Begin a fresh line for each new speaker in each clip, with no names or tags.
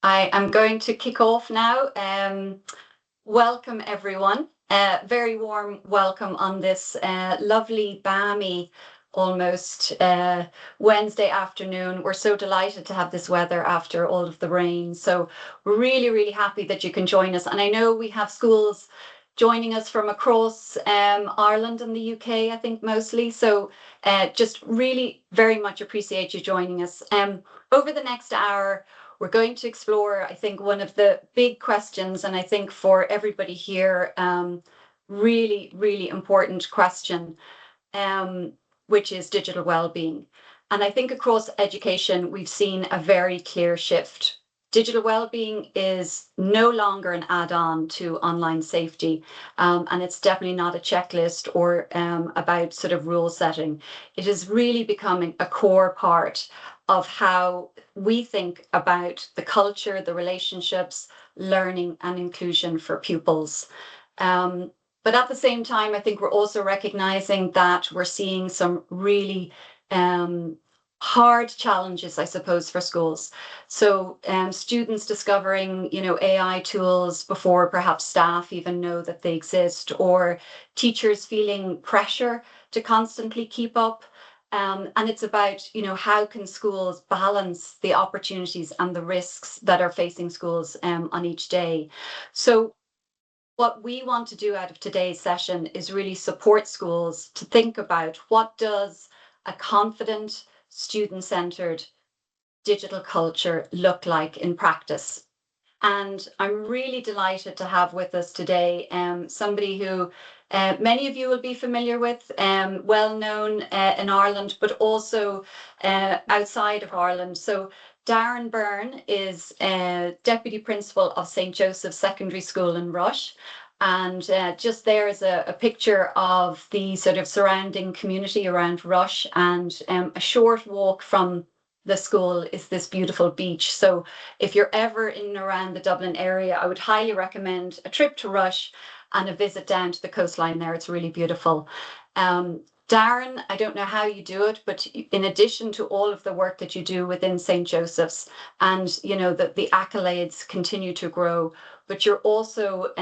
I am going to kick off now. Welcome, everyone. Very warm welcome on this lovely, balmy, almost Wednesday afternoon. We're so delighted to have this weather after all of the rain. So we're really, really happy that you can join us. And I know we have schools joining us from across Ireland and the UK, I think mostly. So just really very much appreciate you joining us. Over the next hour, we're going to explore, I think, one of the big questions, and I think for everybody here, really, really important question, which is digital well-being. And I think across education, we've seen a very clear shift. Digital well-being is no longer an add-on to online safety, and it's definitely not a checklist or about sort of rule setting. It is really becoming a core part of how we think about the culture, the relationships, learning and inclusion for pupils. But at the same time, I think we're also recognizing that we're seeing some really hard challenges, I suppose, for schools. So students discovering, AI tools before perhaps staff even know that they exist, or teachers feeling pressure to constantly keep up. And it's about, how can schools balance the opportunities and the risks that are facing schools on each day. So what we want to do out of today's session is really support schools to think about what does a confident, student-centered digital culture look like in practice. And I'm really delighted to have with us today somebody who many of you will be familiar with, well known in Ireland, but also outside of Ireland. So Darren Byrne is Deputy Principal of St. Joseph's Secondary School in Rush. And just there is a picture of the sort of surrounding community around Rush, and a short walk from the school is this beautiful beach. So if you're ever in and around the Dublin area, I would highly recommend a trip to Rush and a visit down to the coastline there. It's really beautiful. Darren, I don't know how you do it, but in addition to all of the work that you do within St. Joseph's, and that the accolades continue to grow, but you're also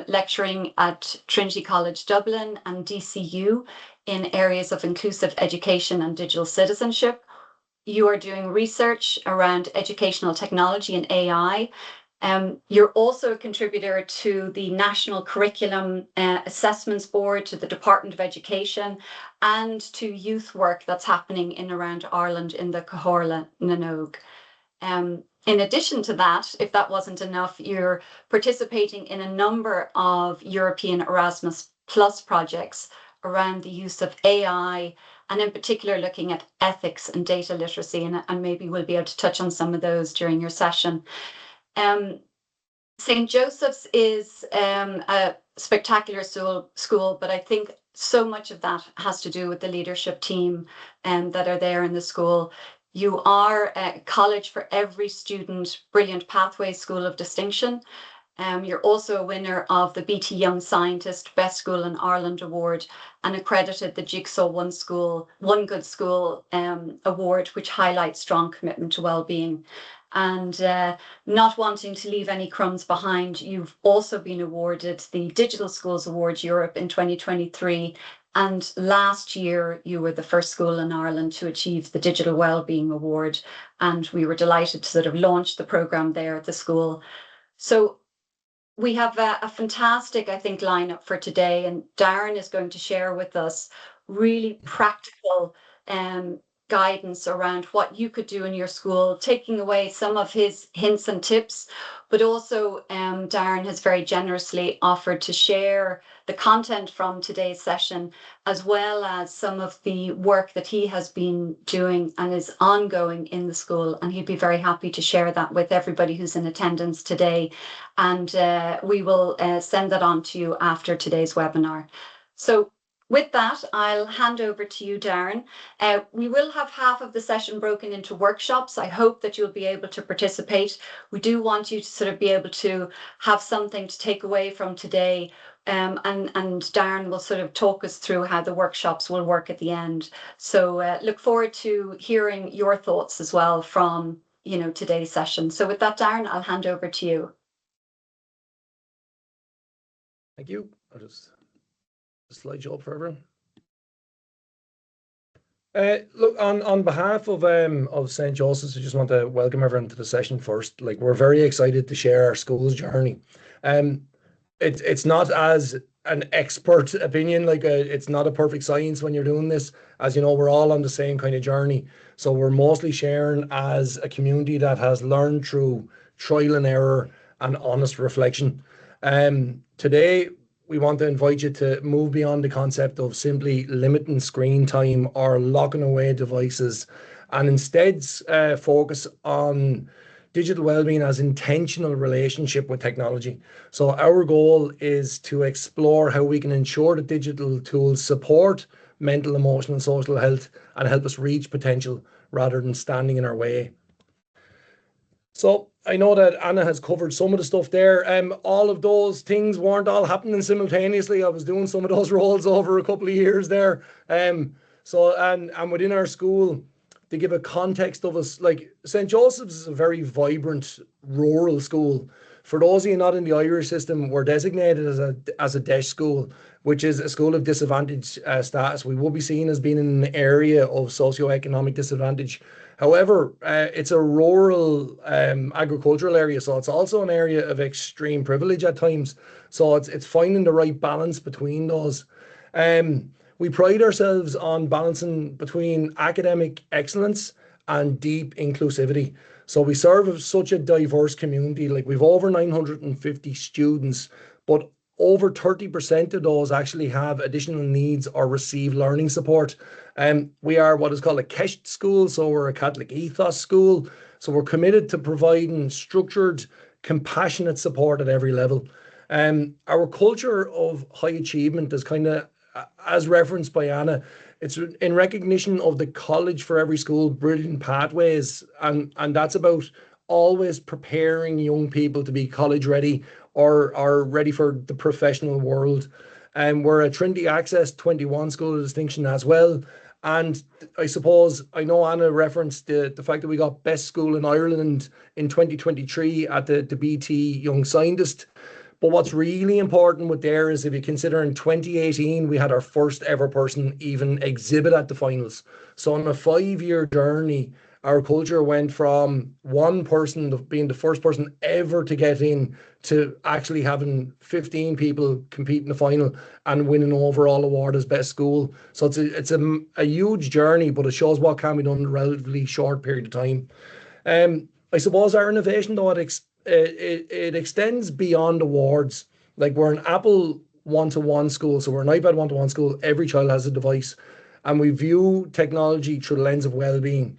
lecturing at Trinity College Dublin and DCU in areas of inclusive education and digital citizenship. You are doing research around educational technology and AI. You're also a contributor to the National Curriculum Assessments Board, to the Department of Education, and to youth work that's happening in around Ireland in the Cahorla Nanog. In addition to that, if that wasn't enough, you're participating in a number of European Erasmus Plus projects around the use of AI, and in particular looking at ethics and data literacy, and maybe we'll be able to touch on some of those during your session. St. Joseph's is a spectacular school, but I think so much of that has to do with the leadership team that are there in the school. You are a college for every student, Brilliant Pathways School of Distinction. You're also a winner of the BT Young Scientist Best School in Ireland Award, and accredited the Jigsaw One Good School Award, which highlights strong commitment to well-being. And not wanting to leave any crumbs behind, you've also been awarded the Digital Schools Award Europe in 2023. And last year, you were the first school in Ireland to achieve the Digital Wellbeing Award. And we were delighted to sort of launch the programme there at the school. So we have a fantastic, I think, lineup for today. And Darren is going to share with us really practical guidance around what you could do in your school, taking away some of his hints and tips, but also Darren has very generously offered to share the content from today's session, as well as some of the work that he has been doing and is ongoing in the school. And he'd be very happy to share that with everybody who's in attendance today. And we will send that on to you after today's webinar. So with that, I'll hand over to you, Darren. We will have half of the session broken into workshops. I hope that you'll be able to participate. We do want you to sort of be able to have something to take away from today. And Darren will sort of talk us through how the workshops will work at the end. So look forward to hearing your thoughts as well from today's session. So with that, Darren, I'll hand over to you.
Thank you. I'll just slide you up for everyone. Look, on behalf of St. Joseph's, I just want to welcome everyone to the session first. Like, we're very excited to share our school's journey. It's not as an expert opinion, like it's not a perfect science when you're doing this. As you know, we're all on the same kind of journey. So we're mostly sharing as a community that has learned through trial and error and honest reflection. Today, we want to invite you to move beyond the concept of simply limiting screen time or locking away devices, and instead focus on digital well-being as intentional relationship with technology. So our goal is to explore how we can ensure that digital tools support mental, emotional, and social health and help us reach potential rather than standing in our way. So I know that Anna has covered some of the stuff there. All of those things weren't all happening simultaneously. I was doing some of those roles over a couple of years there. And within our school, to give a context of us, like St. Joseph's is a very vibrant rural school. For those of you not in the Irish system, we're designated as a DEIS school, which is a school of disadvantaged status. We will be seen as being in an area of socioeconomic disadvantage. However, it's a rural agricultural area, so it's also an area of extreme privilege at times. So it's finding the right balance between those. We pride ourselves on balancing between academic excellence and deep inclusivity. So we serve such a diverse community. Like, we've over 950 students, but over 30% of those actually have additional needs or receive learning support. We are what is called a KEST school, so we're a Catholic ethos school. So we're committed to providing structured, compassionate support at every level. Our culture of high achievement is kind of, as referenced by Anna, it's in recognition of the college for every school, brilliant pathways, and that's about always preparing young people to be college ready or ready for the professional world. And we're a Trinity Access 21 school of distinction as well. And I suppose, I know Anna referenced the fact that we got best school in Ireland in 2023 at the BT Young Scientist. But what's really important with there is, if you consider, in 2018, we had our first ever person even exhibit at the finals. So on a 5-year journey, our culture went from one person being the first person ever to get in to actually having 15 people compete in the final and win an overall award as best school. So it's a huge journey, but it shows what can be done in a relatively short period of time. I suppose our innovation, though, it extends beyond awards. Like, we're an Apple one-to-one school, so we're an iPad one-to-one school. Every child has a device, and we view technology through the lens of well-being.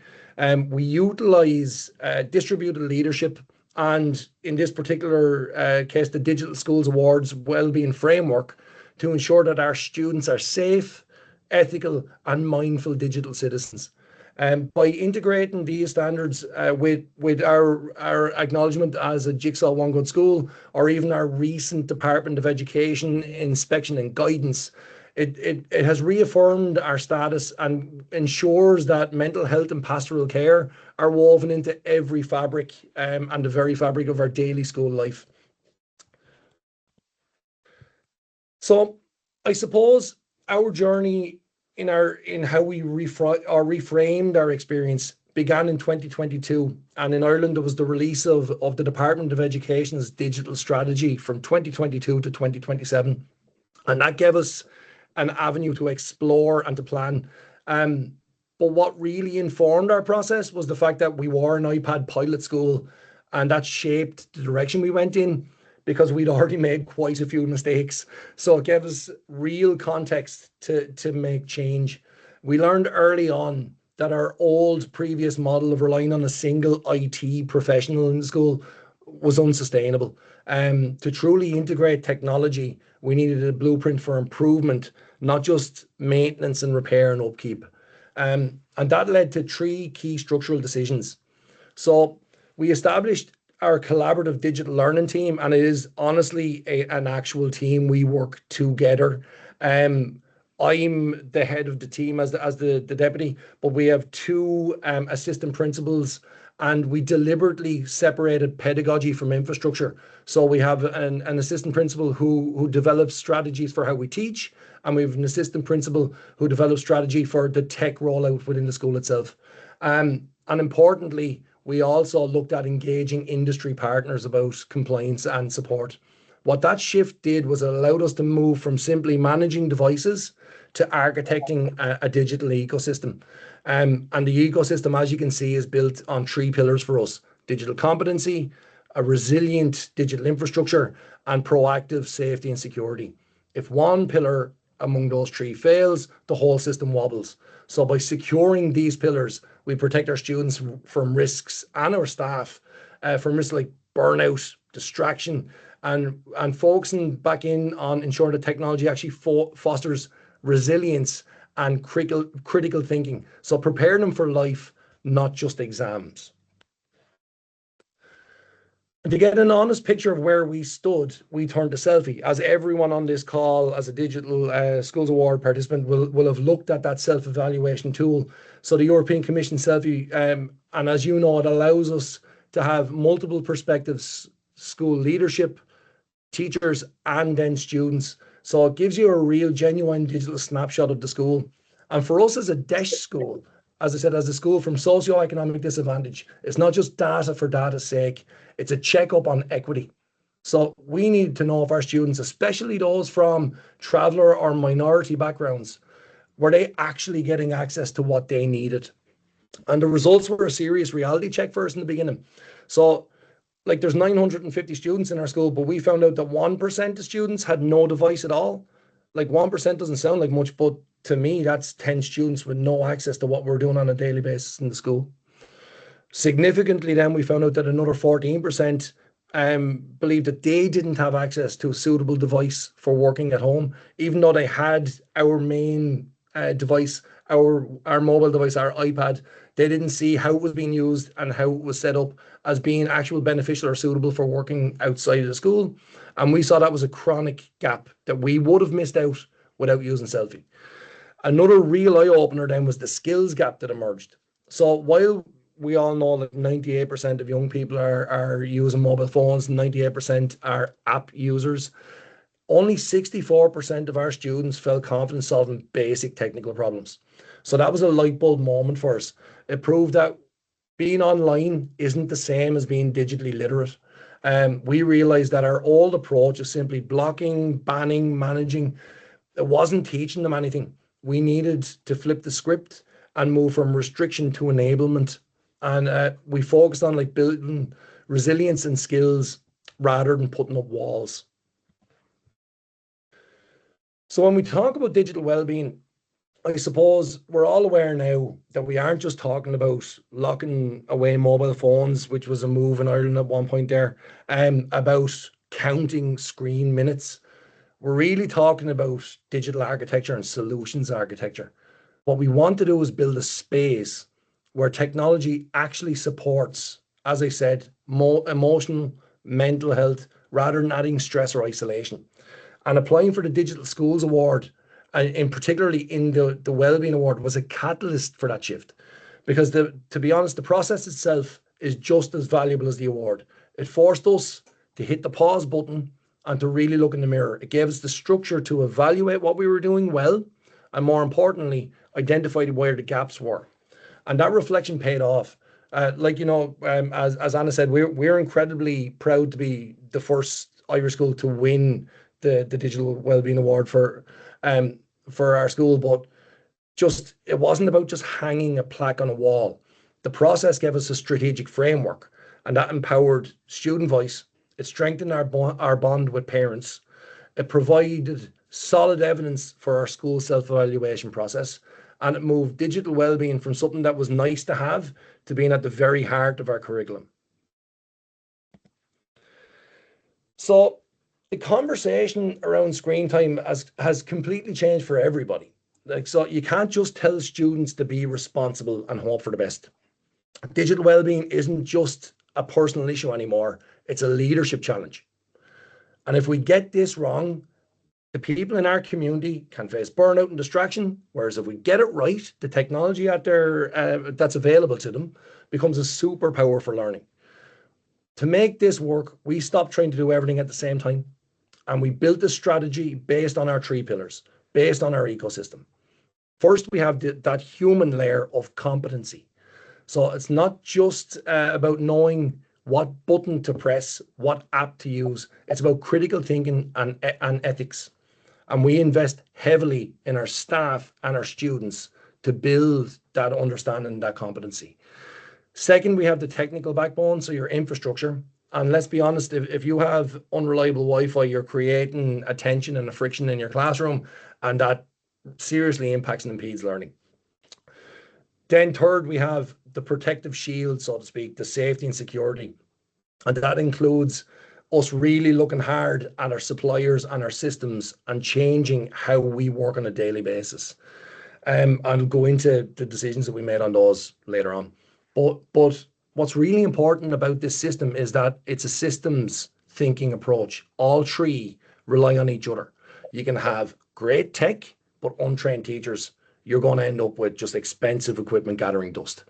We utilize distributed leadership, and in this particular case, the Digital Schools Awards well-being framework, to ensure that our students are safe, ethical, and mindful digital citizens. By integrating these standards with our acknowledgement as a Jigsaw One Good School, or even our recent Department of Education inspection and guidance, it has reaffirmed our status and ensures that mental health and pastoral care are woven into every fabric and the very fabric of our daily school life. So I suppose our journey in how we reframed our experience began in 2022, and in Ireland there was the release of the Department of Education's digital strategy from 2022 to 2027, and that gave us an avenue to explore and to plan. But what really informed our process was the fact that we were an iPad pilot school, and that shaped the direction we went in, because we'd already made quite a few mistakes. So it gave us real context to make change. We learned early on that our old previous model of relying on a single IT professional in the school was unsustainable. To truly integrate technology, we needed a blueprint for improvement, not just maintenance and repair and upkeep. And that led to 3 key structural decisions. So we established our collaborative digital learning team, and it is honestly an actual team. We work together. I'm the head of the team as the deputy, but we have 2 assistant principals and we deliberately separated pedagogy from infrastructure. So we have an assistant principal who develops strategies for how we teach, and we have an assistant principal who develops strategy for the tech rollout within the school itself. And importantly, we also looked at engaging industry partners about compliance and support. What that shift did was it allowed us to move from simply managing devices to architecting a digital ecosystem. And the ecosystem, as you can see, is built on three pillars for us: digital competency, a resilient digital infrastructure, and proactive safety and security. If one pillar among those three fails, the whole system wobbles. So by securing these pillars, we protect our students from risks, and our staff from risks like burnout, distraction, and focusing back in on ensuring that technology actually fosters resilience and critical thinking. So preparing them for life, not just exams. And to get an honest picture of where we stood, we turned to selfie. As everyone on this call, as a digital Schools Award participant, will have looked at that self-evaluation tool. So the European Commission selfie, and as you know, it allows us to have multiple perspectives: school leadership, teachers, and then students. So it gives you a real, genuine digital snapshot of the school. And for us as a DESH school, as I said, as a school from socioeconomic disadvantage, it's not just data for data's sake, it's a checkup on equity. So we need to know if our students, especially those from traveller or minority backgrounds, were they actually getting access to what they needed? And the results were a serious reality check for us in the beginning. So like there's 950 students in our school, but we found out that 1% of students had no device at all. Like 1% doesn't sound like much, but to me, that's 10 students with no access to what we're doing on a daily basis in the school. Significantly, then we found out that another 14% believed that they didn't have access to a suitable device for working at home, even though they had our main device, our mobile device, our iPad. They didn't see how it was being used and how it was set up as being actual beneficial or suitable for working outside of the school. And we saw that was a chronic gap that we would have missed out without using selfie. Another real eye opener then was the skills gap that emerged. So while we all know that 98% of young people are using mobile phones, 98% are app users, only 64% of our students felt confident solving basic technical problems. So that was a light bulb moment for us. It proved that being online isn't the same as being digitally literate. We realized that our old approach is simply blocking, banning, managing. It wasn't teaching them anything. We needed to flip the script and move from restriction to enablement. And we focused on like building resilience and skills rather than putting up walls. So when we talk about digital well-being, I suppose we're all aware now that we aren't just talking about locking away mobile phones, which was a move in Ireland at one point there, about counting screen minutes. We're really talking about digital architecture and solutions architecture. What we want to do is build a space where technology actually supports, as I said, emotional, mental health, rather than adding stress or isolation. And applying for the Digital Schools Award, and in particularly in the Wellbeing Award, was a catalyst for that shift. Because to be honest, the process itself is just as valuable as the award. It forced us to hit the pause button and to really look in the mirror. It gave us the structure to evaluate what we were doing well, and more importantly, identify where the gaps were. And that reflection paid off. As Anna said, we're incredibly proud to be the first Irish school to win the Digital Wellbeing Award for our school, but just it wasn't about just hanging a plaque on a wall. The process gave us a strategic framework, and that empowered student voice. It strengthened our bond with parents. It provided solid evidence for our school self-evaluation process, and it moved digital well-being from something that was nice to have to being at the very heart of our curriculum. So the conversation around screen time has completely changed for everybody. Like, so you can't just tell students to be responsible and hope for the best. Digital well-being isn't just a personal issue anymore. It's a leadership challenge. And if we get this wrong, The people in our community can face burnout and distraction, whereas if we get it right, the technology out there that's available to them becomes a superpower for learning. To make this work, we stopped trying to do everything at the same time, and we built a strategy based on our three pillars, based on our ecosystem. First, we have that human layer of competency. So it's not just about knowing what button to press, what app to use. It's about critical thinking and ethics. And we invest heavily in our staff and our students to build that understanding, that competency. Second, we have the technical backbone, so your infrastructure. And let's be honest, if you have unreliable Wi-Fi, you're creating a tension and a friction in your classroom, and that seriously impacts and impedes learning. Then third, we have the protective shield, so to speak, the safety and security. And that includes us really looking hard at our suppliers and our systems and changing how we work on a daily basis. I'll go into the decisions that we made on those later on. But what's really important about this system is that it's a systems thinking approach. All three rely on each other. You can have great tech, but untrained teachers. You're going to end up with just expensive equipment gathering dust.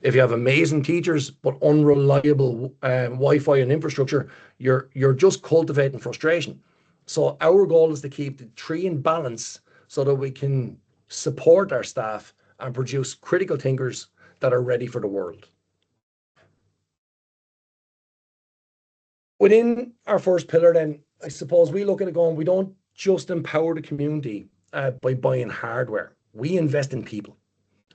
If you have amazing teachers but unreliable Wi-Fi and infrastructure, you're just cultivating frustration. So our goal is to keep the three in balance so that we can support our staff and produce critical thinkers that are ready for the world. Within our first pillar, then, I suppose we look at it going, we don't just empower the community by buying hardware. We invest in people.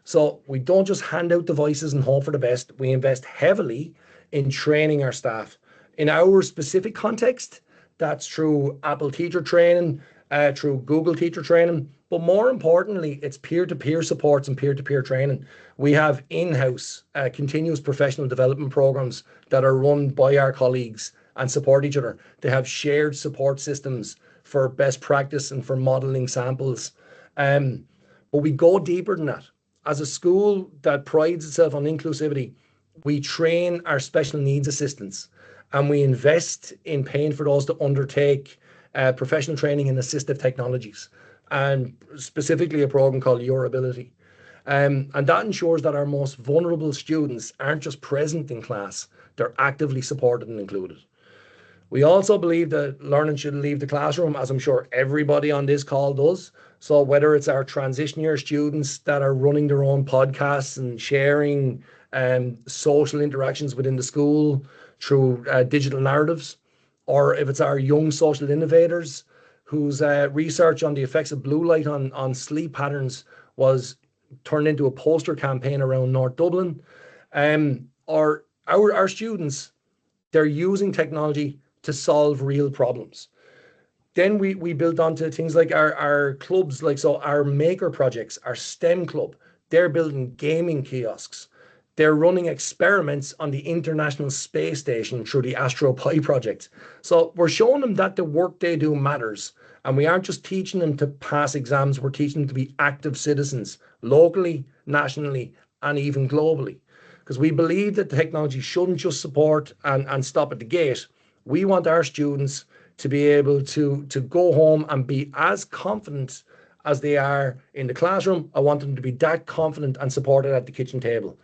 So we don't just hand out devices and hope for the best. We invest heavily in training our staff. In our specific context, that's through Apple teacher training, through Google teacher training, but more importantly, it's peer-to-peer supports and peer-to-peer training. We have in-house continuous professional development programs that are run by our colleagues and support each other. They have shared support systems for best practice and for modeling samples. But we go deeper than that. As a school that prides itself on inclusivity, we train our special needs assistants and we invest in paying for those to undertake professional training in assistive technologies, and specifically a program called Your Ability. And that ensures that our most vulnerable students aren't just present in class, they're actively supported and included. We also believe that learning should leave the classroom, as I'm sure everybody on this call does. So whether it's our transition year students that are running their own podcasts and sharing social interactions within the school through digital narratives, or if it's our young social innovators whose research on the effects of blue light on sleep patterns was turned into a poster campaign around North Dublin, or our students, they're using technology to solve real problems. Then we built onto things like our clubs, like so our maker projects, our STEM club, they're building gaming kiosks. They're running experiments on the International Space Station through the AstroPi project. So we're showing them that the work they do matters. And we aren't just teaching them to pass exams, we're teaching them to be active citizens, locally, nationally, and even globally. Because we believe that technology shouldn't just support and stop at the gate. We want our students to be able to go home and be as confident as they are in the classroom. I want them to be that confident and supported at the kitchen table.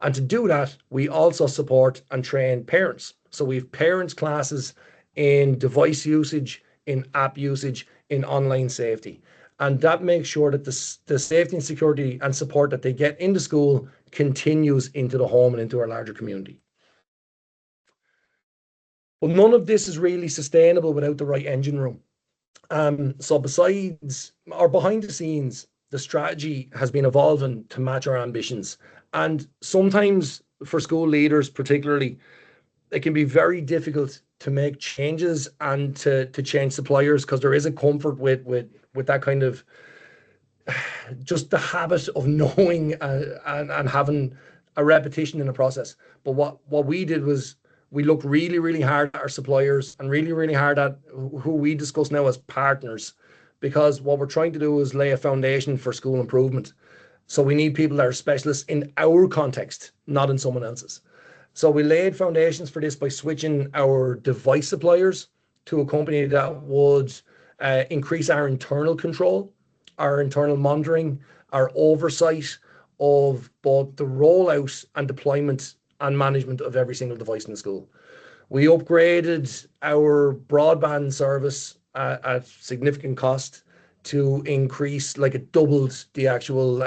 And to do that, we also support and train parents. So we have parents classes in device usage, in app usage, in online safety. And that makes sure that the safety and security and support that they get in the school continues into the home and into our larger community. But none of this is really sustainable without the right engine room. So besides or behind the scenes, the strategy has been evolving to match our ambitions. And sometimes for school leaders, particularly, it can be very difficult to make changes and to change suppliers because there is a comfort with that kind of just the habit of knowing and having a repetition in the process. But what we did was we looked really, really hard at our suppliers and really, really hard at who we discuss now as partners, because what we're trying to do is lay a foundation for school improvement. So we need people that are specialists in our context, not in someone else's. So we laid foundations for this by switching our device suppliers to a company that would increase our internal control, our internal monitoring, our oversight of both the rollout and deployment and management of every single device in the school. We upgraded our broadband service at significant cost to increase, like it doubled the actual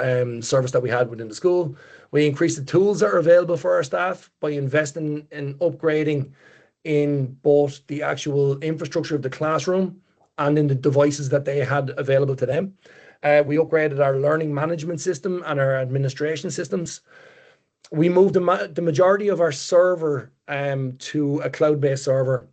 service that we had within the school. We increased the tools that are available for our staff by investing in upgrading in both the actual infrastructure of the classroom and in the devices that they had available to them. We upgraded our learning management system and our administration systems. We moved the majority of our server to a cloud-based server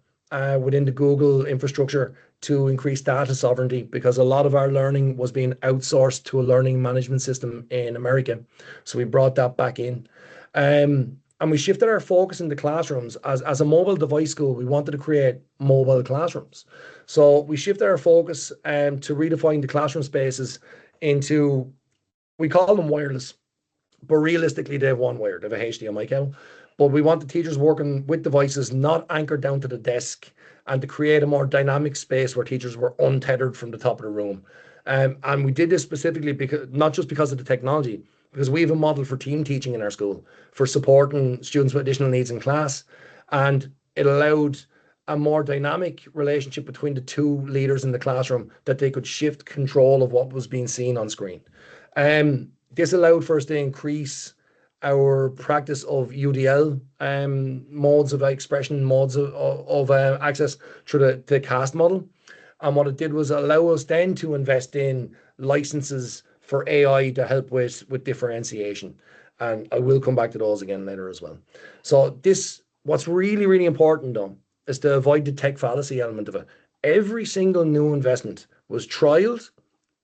within the Google infrastructure to increase data sovereignty, because a lot of our learning was being outsourced to a learning management system in America. So we brought that back in. And we shifted our focus in the classrooms. As a mobile device school, we wanted to create mobile classrooms. So we shifted our focus to redefine the classroom spaces into, we call them wireless, but realistically they have one wire, they have a HDMI cable. But we want the teachers working with devices not anchored down to the desk, and to create a more dynamic space where teachers were untethered from the top of the room. And we did this specifically because, not just because of the technology, because we have a model for team teaching in our school for supporting students with additional needs in class. And it allowed a more dynamic relationship between the two leaders in the classroom, that they could shift control of what was being seen on screen. This allowed for us to increase our practice of UDL modes of expression, modes of access through the CAST model. And what it did was allow us then to invest in licenses for AI to help with differentiation. And I will come back to those again later as well. So what's really, really important though, is to avoid the tech fallacy element of it. Every single new investment was trialed,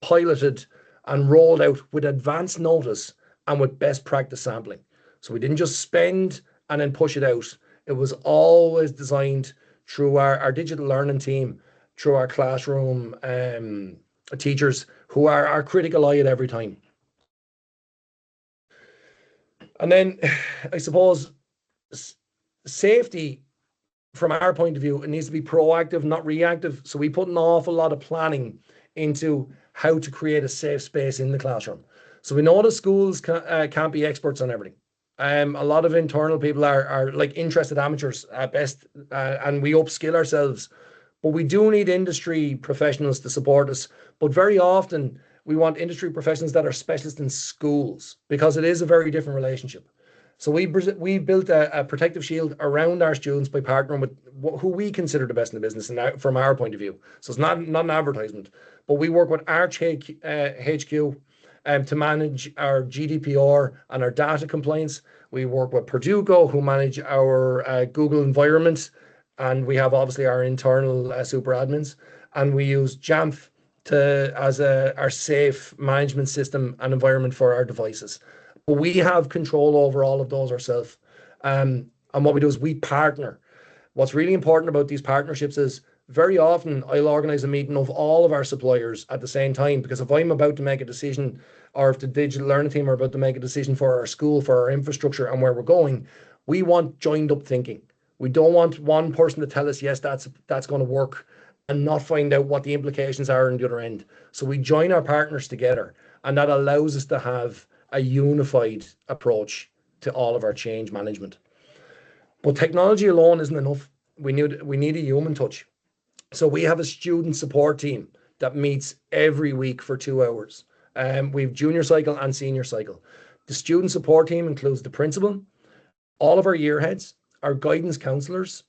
piloted, and rolled out with advance notice and with best practice sampling. So we didn't just spend and then push it out. It was always designed through our digital learning team, through our classroom teachers, who are our critical eye at every time. And then I suppose safety, from our point of view, it needs to be proactive, not reactive. So we put an awful lot of planning into how to create a safe space in the classroom. So we know that schools can't be experts on everything. A lot of internal people are like interested amateurs at best, and we upskill ourselves. But we do need industry professionals to support us. But very often we want industry professionals that are specialists in schools, because it is a very different relationship. So we built a protective shield around our students by partnering with who we consider the best in the business, and from our point of view. So it's not an advertisement, but we work with Arch HQ to manage our GDPR and our data compliance. We work with Perduco, who manage our Google environment, and we have obviously our internal super admins, and we use Jamf as our safe management system and environment for our devices. But we have control over all of those ourselves. And what we do is we partner. What's really important about these partnerships is, very often I'll organize a meeting of all of our suppliers at the same time, because if I'm about to make a decision, or if the digital learning team are about to make a decision for our school, for our infrastructure and where we're going, we want joined up thinking. We don't want one person to tell us, yes, that's going to work, and not find out what the implications are on the other end. So we join our partners together, and that allows us to have a unified approach to all of our change management. But technology alone isn't enough. We need a human touch. So we have a student support team that meets every week for 2 hours. We have junior cycle and senior cycle. The student support team includes the principal, all of our year heads, our guidance counsellors,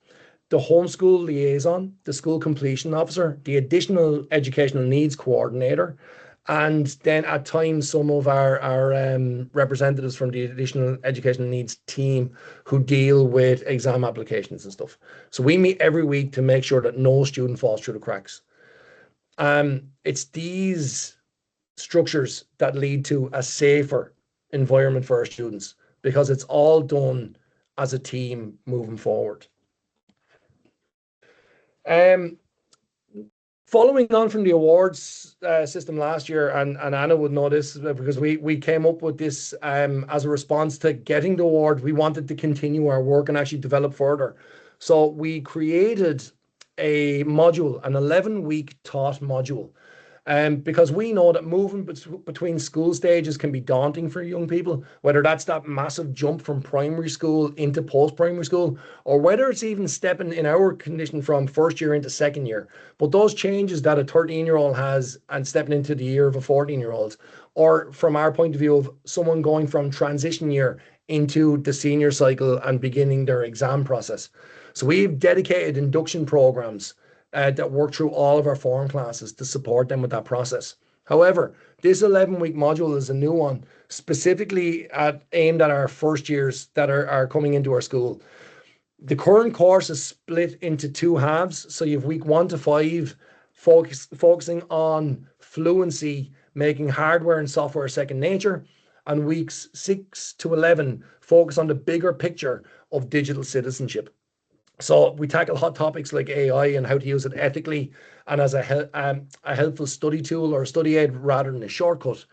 the homeschool liaison, the school completion officer, the additional educational needs coordinator, and then at times some of our representatives from the additional educational needs team who deal with exam applications and stuff. So we meet every week to make sure that no student falls through the cracks. It's these structures that lead to a safer environment for our students, because it's all done as a team moving forward. Following on from the awards system last year, and Anna would know this because we came up with this as a response to getting the award. We wanted to continue our work and actually develop further. So we created a module, an 11-week taught module. Because we know that moving between school stages can be daunting for young people, whether that's that massive jump from primary school into post-primary school, or whether it's even stepping in our condition from first year into second year. But those changes that a 13-year-old has and stepping into the year of a 14-year-old, or from our point of view of someone going from transition year into the senior cycle and beginning their exam process. So we've dedicated induction programs that work through all of our foreign classes to support them with that process. However, this 11-week module is a new one, specifically aimed at our first years that are coming into our school. The current course is split into two halves. So you have week 1 to 5, focusing on fluency, making hardware and software second nature, and weeks 6 to 11 focus on the bigger picture of digital citizenship. So we tackle hot topics like AI and how to use it ethically and as a helpful study tool or study aid rather than a shortcut.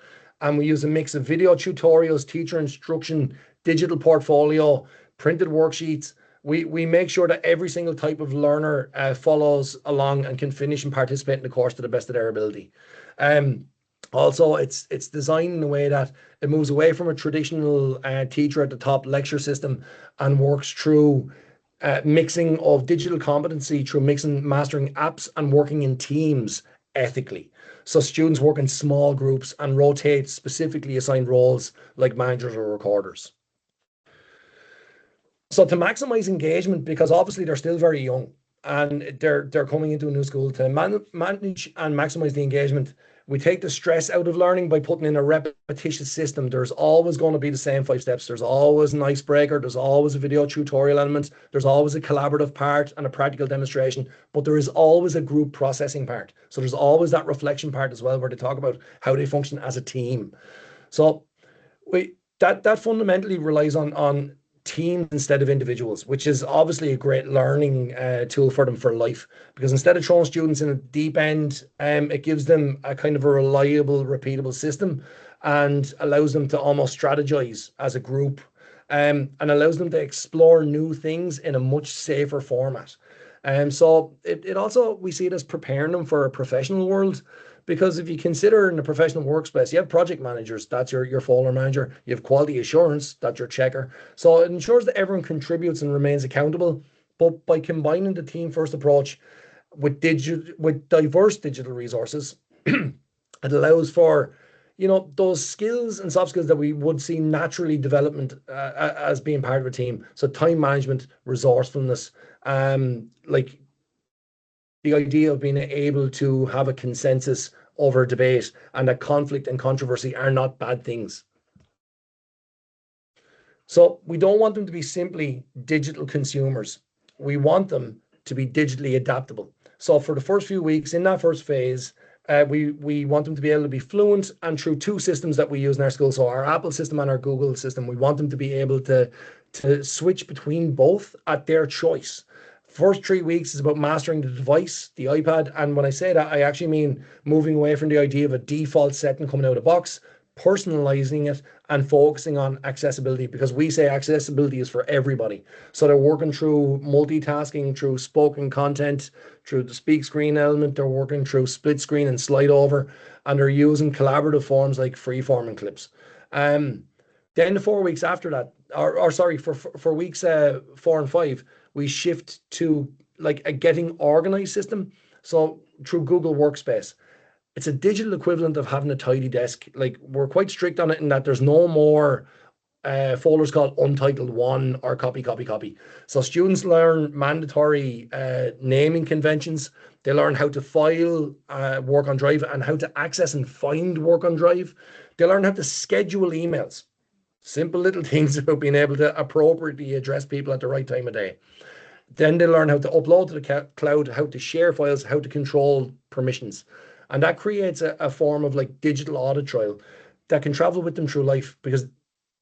And we use a mix of video tutorials, teacher instruction, digital portfolio, printed worksheets. We make sure that every single type of learner follows along and can finish and participate in the course to the best of their ability. Also, it's designed in a way that it moves away from a traditional teacher at the top lecture system and works through mixing of digital competency through mastering apps and working in teams ethically. So students work in small groups and rotate specifically assigned roles like managers or recorders. So to maximize engagement, because obviously they're still very young and they're coming into a new school, to manage and maximize the engagement, we take the stress out of learning by putting in a repetitious system. There's always going to be the same 5 steps. There's always an icebreaker. There's always a video tutorial element. There's always a collaborative part and a practical demonstration, but there is always a group processing part. So there's always that reflection part as well, where they talk about how they function as a team. So that fundamentally relies on teams instead of individuals, which is obviously a great learning tool for them for life, because instead of throwing students in a deep end, it gives them a kind of a reliable, repeatable system and allows them to almost strategize as a group, and allows them to explore new things in a much safer format. So it also, we see it as preparing them for a professional world. Because if you consider in a professional workspace, you have project managers, that's your folder manager. You have quality assurance, that's your checker. So it ensures that everyone contributes and remains accountable. But by combining the team first approach with diverse digital resources, it allows for, those skills and soft skills that we would see naturally development as being part of a team. So time management, resourcefulness, like the idea of being able to have a consensus over debate, and that conflict and controversy are not bad things. So we don't want them to be simply digital consumers. We want them to be digitally adaptable. So for the first few weeks in that first phase, we want them to be able to be fluent, and through 2 systems that we use in our school, so our Apple system and our Google system, we want them to be able to switch between both at their choice. First 3 weeks is about mastering the device, the iPad. And when I say that, I actually mean moving away from the idea of a default setting coming out of the box, personalizing it and focusing on accessibility, because we say accessibility is for everybody. So they're working through multitasking, through spoken content, through the speak screen element. They're working through split screen and slide over, and they're using collaborative forms like freeform and clips. Then the 4 weeks after that, for weeks 4 and 5, we shift to like a getting organized system. So through Google Workspace, it's a digital equivalent of having a tidy desk. Like, we're quite strict on it in that there's no more folders called Untitled 1 or copy. So students learn mandatory naming conventions. They learn how to file work on Drive and how to access and find work on Drive. They learn how to schedule emails. Simple little things about being able to appropriately address people at the right time of day. Then they learn how to upload to the cloud, how to share files, how to control permissions. And that creates a form of like digital audit trail that can travel with them through life, because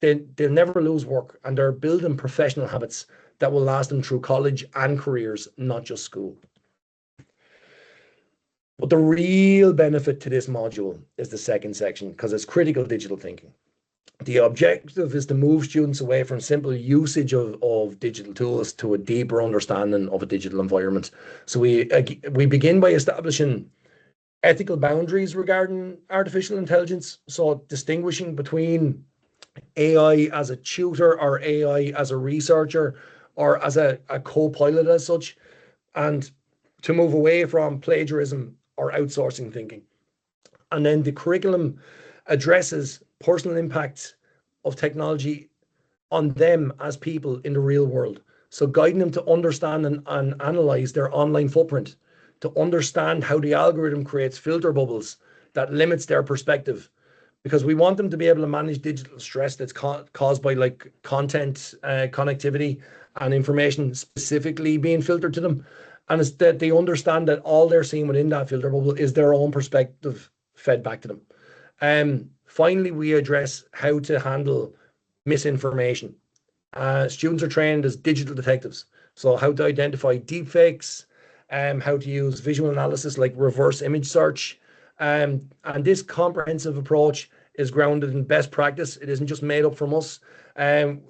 they'll never lose work, and they're building professional habits that will last them through college and careers, not just school. But the real benefit to this module is the second section, because it's critical digital thinking. The objective is to move students away from simple usage of digital tools to a deeper understanding of a digital environment. So we begin by establishing ethical boundaries regarding artificial intelligence. So distinguishing between AI as a tutor or AI as a researcher or as a co-pilot as such, and to move away from plagiarism or outsourcing thinking. And then the curriculum addresses personal impacts of technology on them as people in the real world. So guiding them to understand and analyze their online footprint, to understand how the algorithm creates filter bubbles that limits their perspective, because we want them to be able to manage digital stress that's caused by like content connectivity and information specifically being filtered to them. And it's that they understand that all they're seeing within that filter bubble is their own perspective fed back to them. Finally, we address how to handle misinformation. Students are trained as digital detectives. So how to identify deepfakes, how to use visual analysis like reverse image search. And this comprehensive approach is grounded in best practice. It isn't just made up from us.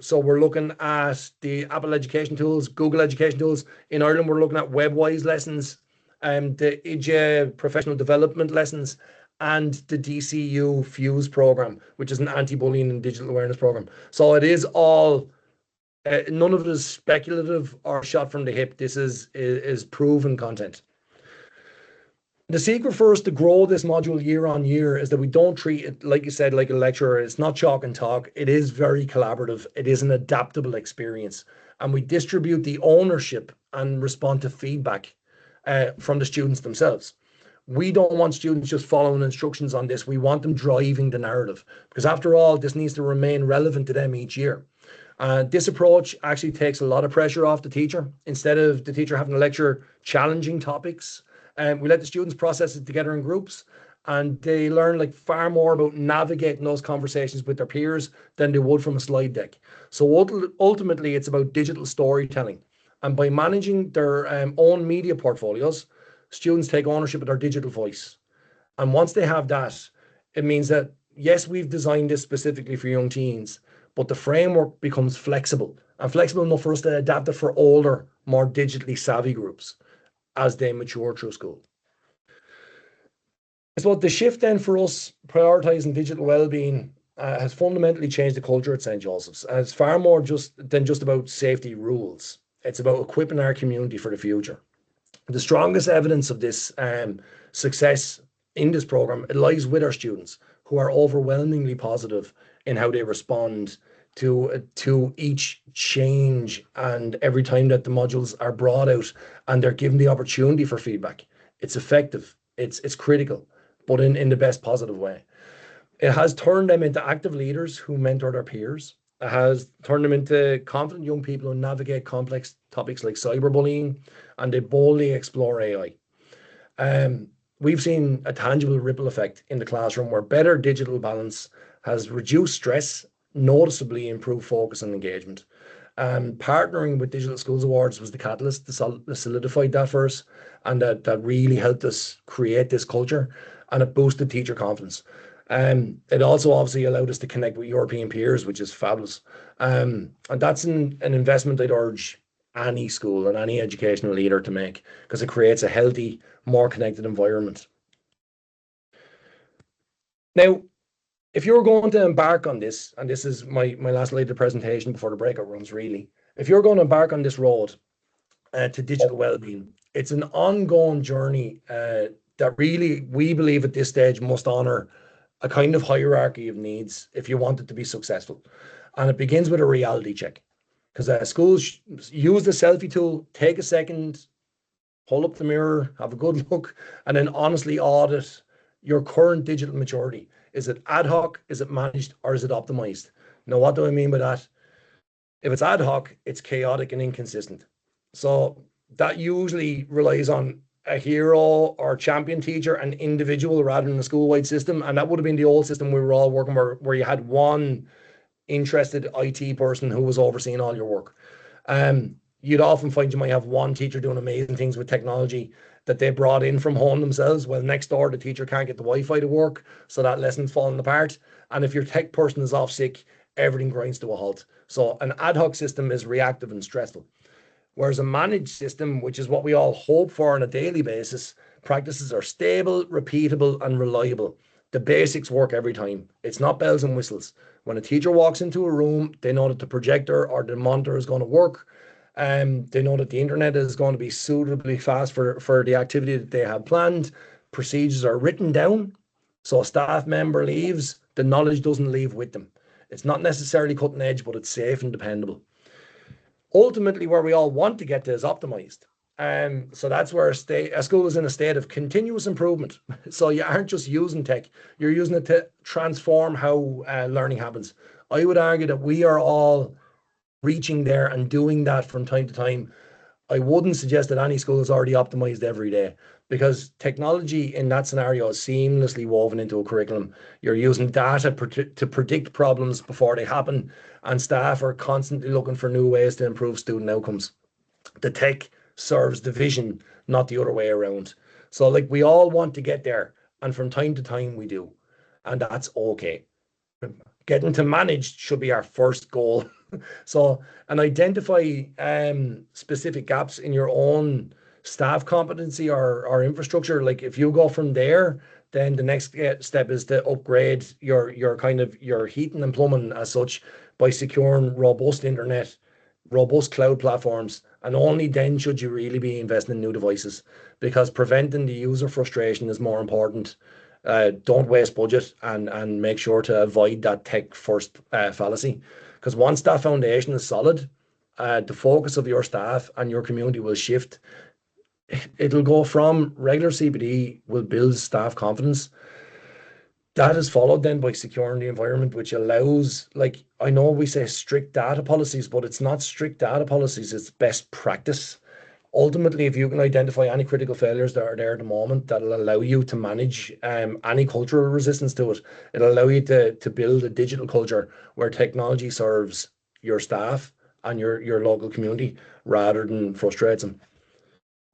So we're looking at the Apple education tools, Google education tools. In Ireland, we're looking at WebWise lessons, the IJA professional development lessons, and the DCU Fuse program, which is an anti-bullying and digital awareness program. So it is all, none of it is speculative or shot from the hip. This is proven content. The secret for us to grow this module year on year is that we don't treat it, like you said, like a lecture. It's not chalk and talk. It is very collaborative. It is an adaptable experience. And we distribute the ownership and respond to feedback from the students themselves. We don't want students just following instructions on this. We want them driving the narrative, because after all, this needs to remain relevant to them each year. This approach actually takes a lot of pressure off the teacher. Instead of the teacher having to lecture challenging topics, we let the students process it together in groups, and they learn like far more about navigating those conversations with their peers than they would from a slide deck. So ultimately, it's about digital storytelling. And by managing their own media portfolios, students take ownership of their digital voice. And once they have that, it means that, yes, we've designed this specifically for young teens, but the framework becomes flexible and flexible enough for us to adapt it for older, more digitally savvy groups as they mature through school. So the shift then for us prioritizing digital well-being has fundamentally changed the culture at St. Joseph's. And it's far more than just about safety rules. It's about equipping our community for the future. The strongest evidence of this success in this program, it lies with our students, who are overwhelmingly positive in how they respond to each change, and every time that the modules are brought out and they're given the opportunity for feedback. It's effective, it's critical, but in the best positive way. It has turned them into active leaders who mentor their peers. It has turned them into confident young people who navigate complex topics like cyberbullying, and they boldly explore AI. We've seen a tangible ripple effect in the classroom where better digital balance has reduced stress, noticeably improved focus and engagement. Partnering with Digital Schools Awards was the catalyst to solidify that for us, and that really helped us create this culture, and it boosted teacher confidence. It also obviously allowed us to connect with European peers, which is fabulous. And that's an investment I'd urge any school and any educational leader to make, because it creates a healthy, more connected environment. Now, if you're going to embark on this, and this is my last slide of the presentation before the breakout rooms, really, if you're going to embark on this road to digital well-being, it's an ongoing journey that really, we believe at this stage, must honor a kind of hierarchy of needs if you want it to be successful. And it begins with a reality check, because schools use the selfie tool, take a second, hold up the mirror, have a good look, and then honestly audit your current digital maturity. Is it ad hoc? Is it managed? Or is it optimized? Now, what do I mean by that? If it's ad hoc, it's chaotic and inconsistent. So that usually relies on a hero or champion teacher, an individual, rather than a school-wide system. And that would have been the old system we were all working where you had one interested IT person who was overseeing all your work. you'd often find you might have one teacher doing amazing things with technology that they brought in from home themselves. Well, next door, the teacher can't get the Wi-Fi to work, so that lesson's falling apart. And if your tech person is off sick, everything grinds to a halt. So an ad hoc system is reactive and stressful. Whereas a managed system, which is what we all hope for on a daily basis, practices are stable, repeatable, and reliable. The basics work every time. It's not bells and whistles. When a teacher walks into a room, they know that the projector or the monitor is going to work. They know that the internet is going to be suitably fast for the activity that they have planned. Procedures are written down. So a staff member leaves, the knowledge doesn't leave with them. It's not necessarily cutting edge, but it's safe and dependable. Ultimately, where we all want to get to is optimized. So that's where a school is in a state of continuous improvement. So you aren't just using tech, you're using it to transform how learning happens. I would argue that we are all reaching there and doing that from time to time. I wouldn't suggest that any school is already optimized every day, because technology in that scenario is seamlessly woven into a curriculum. You're using data to predict problems before they happen, and staff are constantly looking for new ways to improve student outcomes. The tech serves the vision, not the other way around. So, like, we all want to get there, and from time to time we do, and that's okay. Getting to managed should be our first goal. So, and identify specific gaps in your own staff competency or infrastructure. Like, if you go from there, then the next step is to upgrade your kind of your heating and plumbing as such by securing robust internet, robust cloud platforms, and only then should you really be investing in new devices, because preventing the user frustration is more important. Don't waste budget, and make sure to avoid that tech first fallacy, because once that foundation is solid, the focus of your staff and your community will shift. It'll go from regular CPD will build staff confidence. That is followed then by securing the environment, which allows, like, I know we say strict data policies, but it's not strict data policies, it's best practice. Ultimately, if you can identify any critical failures that are there at the moment, that'll allow you to manage any cultural resistance to it. It'll allow you to build a digital culture where technology serves your staff and your local community rather than frustrates them.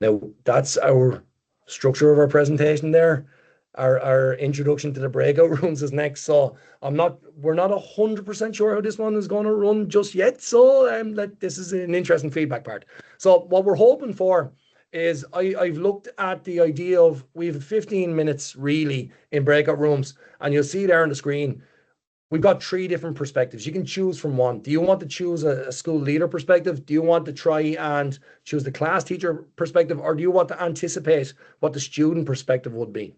Now, that's our structure of our presentation there. Our introduction to the breakout rooms is next. So we're not 100% sure how this one is going to run just yet. So this is an interesting feedback part. So what we're hoping for is I've looked at the idea of we have 15 minutes really in breakout rooms, and you'll see there on the screen, we've got 3 different perspectives. You can choose from one. Do you want to choose a school leader perspective? Do you want to try and choose the class teacher perspective? Or do you want to anticipate what the student perspective would be?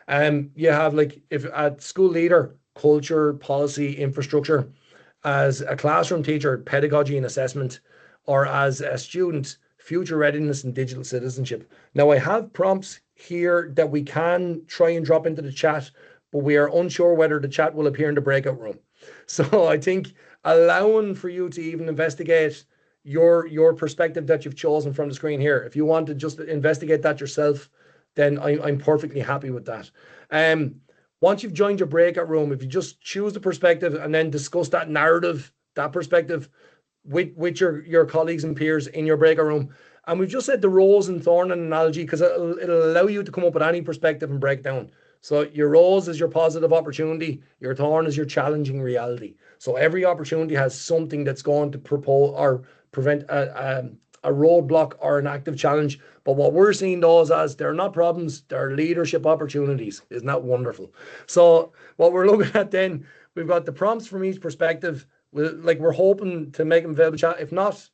You have, like, if a school leader, culture, policy, infrastructure; as a classroom teacher, pedagogy and assessment; or as a student, future readiness and digital citizenship. Now, I have prompts here that we can try and drop into the chat, but we are unsure whether the chat will appear in the breakout room. So I think allowing for you to even investigate your perspective that you've chosen from the screen here, if you want to just investigate that yourself, then I'm perfectly happy with that. Once you've joined your breakout room, if you just choose the perspective and then discuss that narrative, that perspective with your colleagues and peers in your breakout room. And we've just said the rose and thorn analogy because it'll allow you to come up with any perspective and break down. So your rose is your positive opportunity, your thorn is your challenging reality. So every opportunity has something that's going to propose or prevent a roadblock or an active challenge. But what we're seeing those as, they're not problems, they're leadership opportunities. Isn't that wonderful? So what we're looking at then, we've got the prompts from each perspective. We're hoping to make them available chat. If not,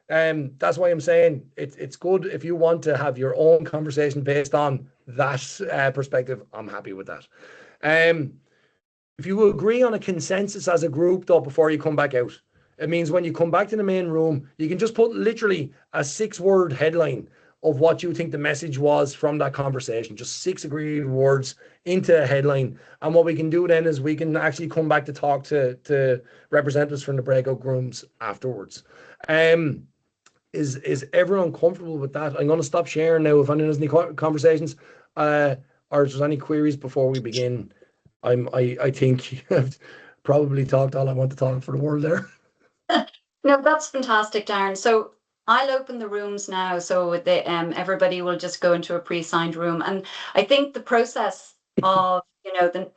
that's why I'm saying it's good if you want to have your own conversation based on that perspective. I'm happy with that. If you agree on a consensus as a group, though, before you come back out, it means when you come back to the main room, you can just put literally a 6-word headline of what you think the message was from that conversation. Just 6 agreed words into a headline. And what we can do then is we can actually come back to talk to representatives from the breakout rooms afterwards. Is everyone comfortable with that? I'm going to stop sharing now. If anyone has any conversations or if there's any queries before we begin, I think I've probably talked all I want to talk for the world there.
No, that's fantastic, Darren. So I'll open the rooms now, so everybody will just go into a pre-signed room. And I think the process of,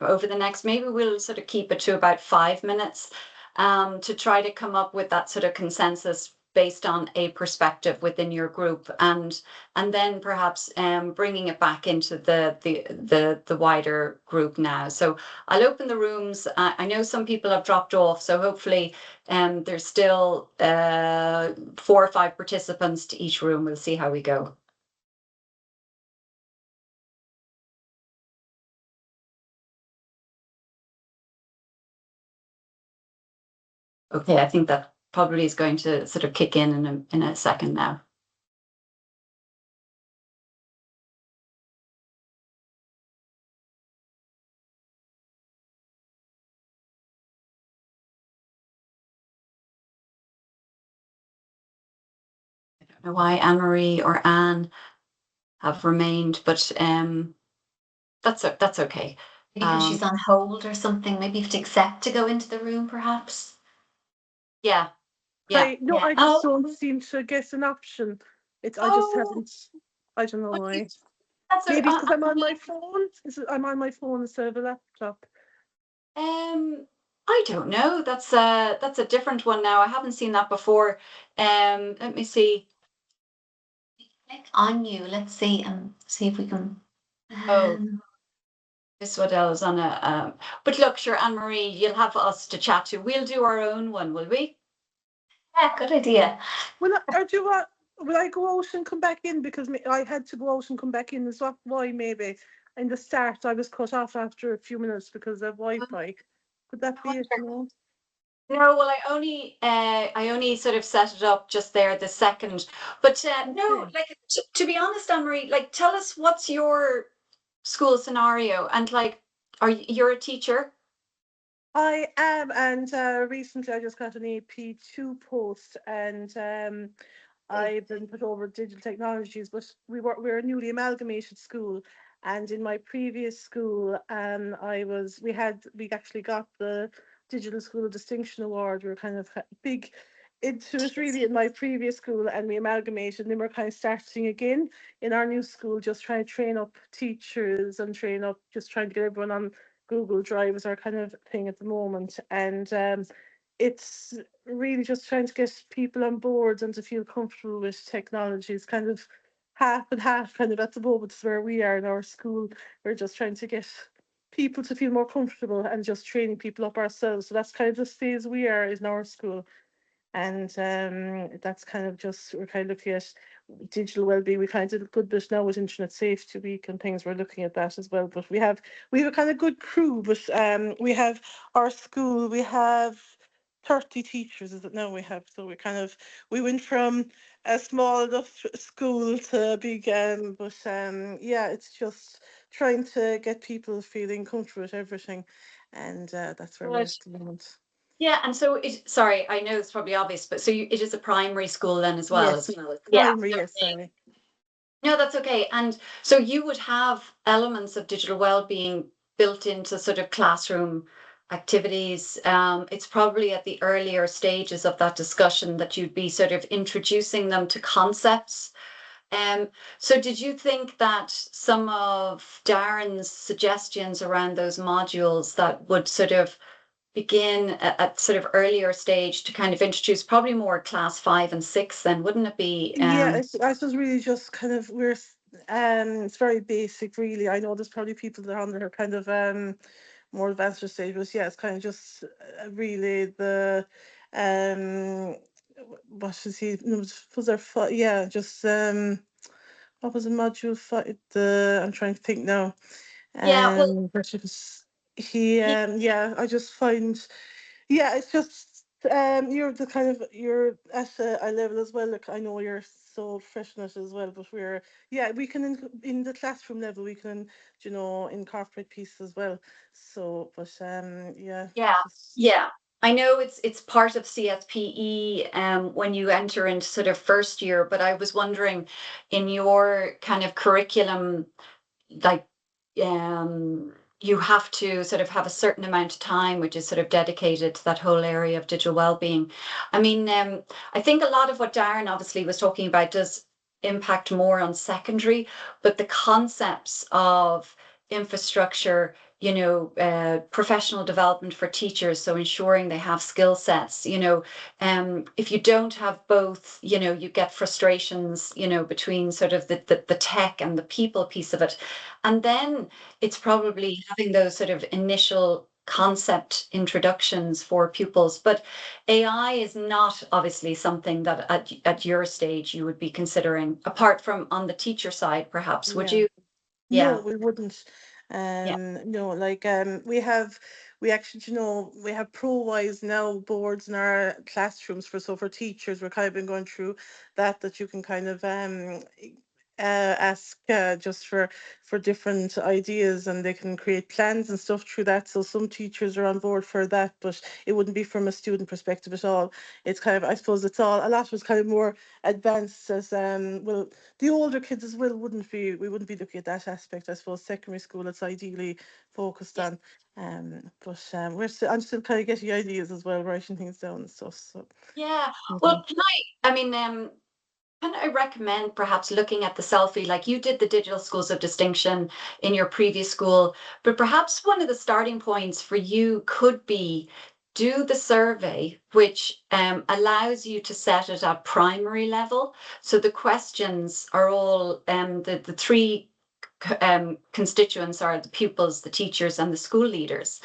over the next, maybe we'll sort of keep it to about 5 minutes, to try to come up with that sort of consensus based on a perspective within your group, and then perhaps bringing it back into the wider group now. So I'll open the rooms. I know some people have dropped off, so hopefully there's still 4 or 5 participants to each room. We'll see how we go. Okay, I think that probably is going to sort of kick in a second now. I don't know why Anne-Marie or Anne have remained, but that's okay.
Because she's on hold or something. Maybe you have to accept to go into the room, perhaps.
Yeah. Yeah.
No, I just don't seem to get an option. I just haven't. I don't know why. Maybe because I'm on my phone. I'm on my phone instead of a laptop.
I don't know. That's a different one now. I haven't seen that before. Let me see.
Click on you. Let's see and see if we can.
This what else on a but look, sure, Anne-Marie, you'll have us to chat to. We'll do our own one, will we?
Yeah, good idea.
Will I go out and come back in? Because I had to go out and come back in as well. Why maybe? In the start, I was cut off after a few minutes because of Wi-Fi. Could that be it? No?
No, well, I only sort of set it up just there the second. But no, like to be honest, Anne-Marie, like tell us what's your school scenario, and like, you're a teacher?
I am, and recently I just got an AP2 post, and I've been put over digital technologies, but we're a newly amalgamated school, and in my previous school, we actually got the Digital School Distinction Award. We were kind of big into it really in my previous school, and we amalgamated, and then we're kind of starting again in our new school, just trying to train up teachers and just trying to get everyone on Google Drive is our kind of thing at the moment, and it's really just trying to get people on board and to feel comfortable with technology. It's kind of half and half kind of at the moment where we are in our school. We're just trying to get people to feel more comfortable and just training people up ourselves. So that's kind of the phase we are in our school. And that's kind of just, we're kind of looking at digital well-being. We kind of did a good bit now with Internet Safety Week and things. We're looking at that as well. But we have a kind of good crew. But we have our school. We have 30 teachers. Is it now we have? So we went from a small enough school to a big. But yeah, it's just trying to get people feeling comfortable with everything, and that's where we're at the moment.
Yeah, and so sorry, I know it's probably obvious, but so it is a primary school then as well.
Yes, primary, yes, sorry.
No, that's okay. And so you would have elements of digital well-being built into sort of classroom activities. It's probably at the earlier stages of that discussion that you'd be sort of introducing them to concepts. So did you think that some of Darren's suggestions around those modules that would sort of begin at sort of earlier stage to kind of introduce probably more class 5 and 6, then wouldn't it be?
Yeah, I suppose really just kind of it's very basic really. I know there's probably people that are on there kind of more advanced stage, but yeah, it's kind of just really the what was he? No, was there? Yeah, just what was the module? I'm trying to think now.
Yeah, well,
Yeah, I just find, yeah, it's just you're you're at a level as well. Look, I know you're so fresh in it as well, but we can in the classroom level we can incorporate pieces as well. So, but yeah.
Yeah. I know it's part of CSPE when you enter into sort of first year, but I was wondering in your kind of curriculum, like you have to sort of have a certain amount of time which is sort of dedicated to that whole area of digital well-being. I mean, I think a lot of what Darren obviously was talking about does impact more on secondary, but the concepts of infrastructure, professional development for teachers, so ensuring they have skill sets, if you don't have both, you get frustrations, between sort of the tech and the people piece of it. And then it's probably having those sort of initial concept introductions for pupils. But AI is not obviously something that at your stage you would be considering, apart from on the teacher side, perhaps. Would
Yeah.
you?
No,
Yeah.
we wouldn't.
Yeah.
No, like we actually, we have ProWise now boards in our classrooms for teachers. We're kind of been going through that you can kind of ask just for different ideas, and they can create plans and stuff through that. So some teachers are on board for that, but it wouldn't be from a student perspective at all. It's kind of, I suppose, it's all a lot was kind of more advanced as well. The older kids as well we wouldn't be looking at that aspect. I suppose secondary school it's ideally focused on. But I'm still kind of getting ideas as well, writing things down and stuff. So
Yeah. Well, I mean, can I recommend perhaps looking at the selfie, like you did the digital schools of distinction in your previous school, but perhaps one of the starting points for you could be do the survey, which allows you to set it at primary level. So the questions are all the three constituents are the pupils, the teachers, and the school leaders.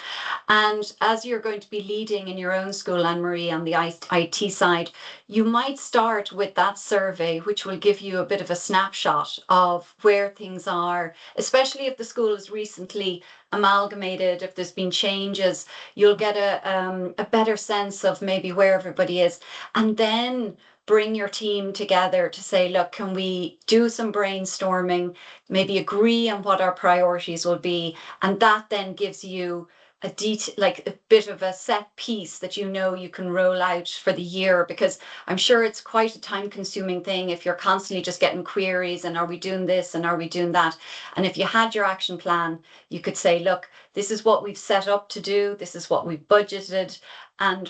And as you're going to be leading in your own school, Anne-Marie, on the IT side, you might start with that survey, which will give you a bit of a snapshot of where things are, especially if the school is recently amalgamated, if there's been changes, you'll get a better sense of maybe where everybody is. And then bring your team together to say, look, can we do some brainstorming, maybe agree on what our priorities will be? And that then gives you like a bit of a set piece that you can roll out for the year, because I'm sure it's quite a time consuming thing if you're constantly just getting queries and are we doing this and are we doing that. And if you had your action plan, you could say, look, this is what we've set up to do, this is what we've budgeted,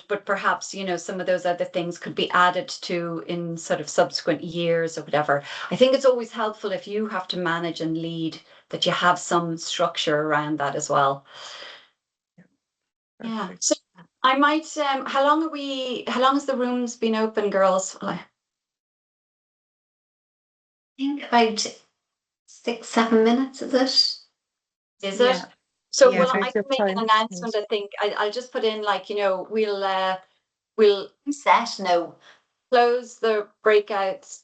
but perhaps some of those other things could be added to in sort of subsequent years or whatever. I think it's always helpful if you have to manage and lead that you have some structure around that as well. Yeah. So I might how long has the rooms been open, girls?
I think about 6-7 minutes, is it?
Is it? So
Yeah,
well,
take
I
your
can make an
time.
announcement. I think I'll just put in, like, we'll
Set, no.
close the breakouts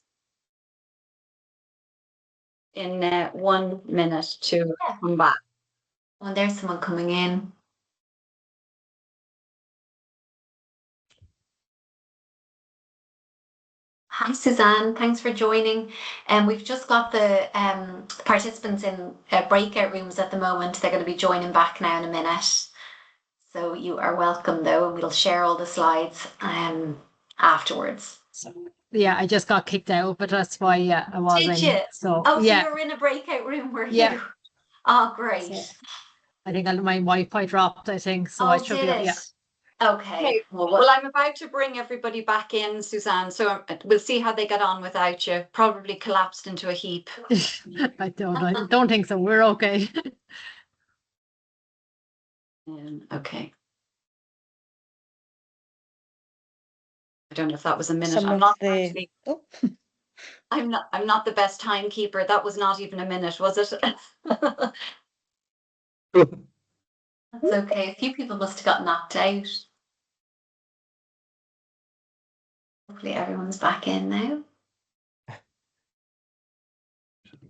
in 1 minute to come back.
Oh, there's someone coming in. Hi, Suzanne. Thanks for joining. And we've just got the participants in breakout rooms at the moment. They're going to be joining back now in a minute. So you are welcome, though, and we'll share all the slides afterwards.
Yeah, I just got kicked out, but that's why I was
Did
in.
you?
So
Oh, so
yeah,
you were in a breakout room, were
Yeah.
you? Oh, great.
So I think my Wi-Fi dropped. I think so.
Oh,
I should
did
be.
it?
Yeah.
Okay.
Well, I'm about to bring everybody back in, Suzanne. So we'll see how they get on without you. Probably collapsed into a heap.
I don't think so. We're okay.
Okay. I don't know if that was a minute.
Some
I'm
of
not
the
actually. I'm not the best timekeeper. That was not even a minute, was it?
That's okay. A few people must have got knocked out. Hopefully everyone's back in now.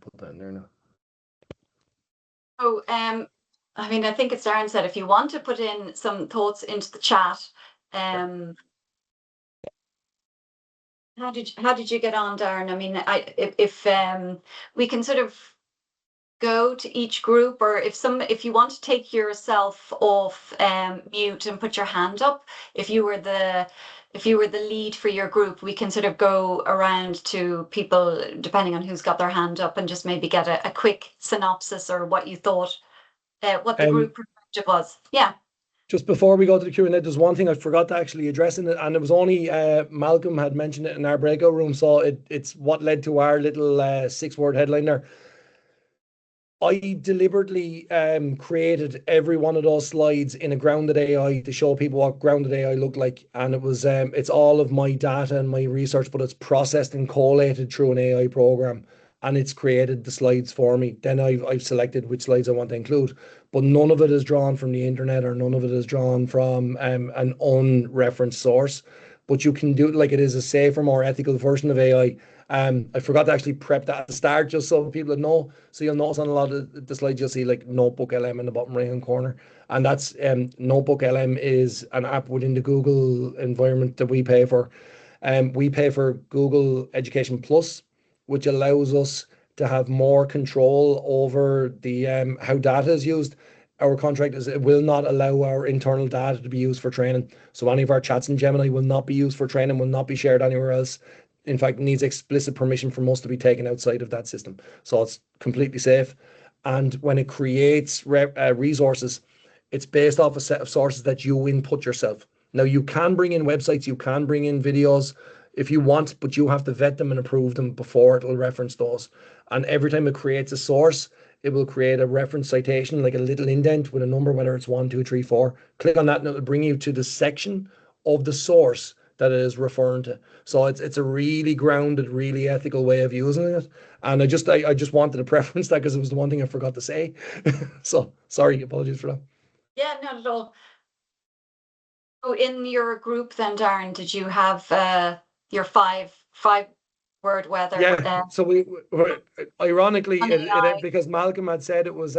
Put that in there now.
So, I mean, I think as Darren said, if you want to put in some thoughts into the chat, how did you get on, Darren? I mean, if we can sort of go to each group, or if you want to take yourself off mute and put your hand up, if you were the lead for your group, we can sort of go around to people depending on who's got their hand up and just maybe get a quick synopsis or what you thought what the group perspective was. Yeah.
Just before we go to the Q&A, there's one thing I forgot to actually address in it, and it was only Malcolm had mentioned it in our breakout room, so it's what led to our little 6-word headline there. I deliberately created every one of those slides in a grounded AI to show people what grounded AI looked like, and it was it's all of my data and my research, but it's processed and collated through an AI program, and it's created the slides for me. Then I've selected which slides I want to include, but none of it is drawn from the internet, or none of it is drawn from an unreferenced source. But you can do it like it is a safer, more ethical version of AI. I forgot to actually prep that at the start, just so people know. So you'll notice on a lot of the slides, you'll see like Notebook LM in the bottom right hand corner. And that's Notebook LM is an app within the Google environment that we pay for. We pay for Google Education Plus, which allows us to have more control over the how data is used. Our contract is it will not allow our internal data to be used for training. So any of our chats in Gemini will not be used for training, will not be shared anywhere else. In fact, needs explicit permission from us to be taken outside of that system. So it's completely safe. And when it creates resources, it's based off a set of sources that you input yourself. Now, you can bring in websites, you can bring in videos if you want, but you have to vet them and approve them before it will reference those. And every time it creates a source, it will create a reference citation, like a little indent with a number, whether it's 1, 2, 3, 4. Click on that and it'll bring you to the section of the source that it is referring to. So it's a really grounded, really ethical way of using it. And I just wanted to preference that because it was the one thing I forgot to say. So sorry, apologies for that.
Yeah, not at all. So in your group then, Darren, did you have your five-word weather?
Yeah. So we ironically,
On AI.
because Malcolm had said it was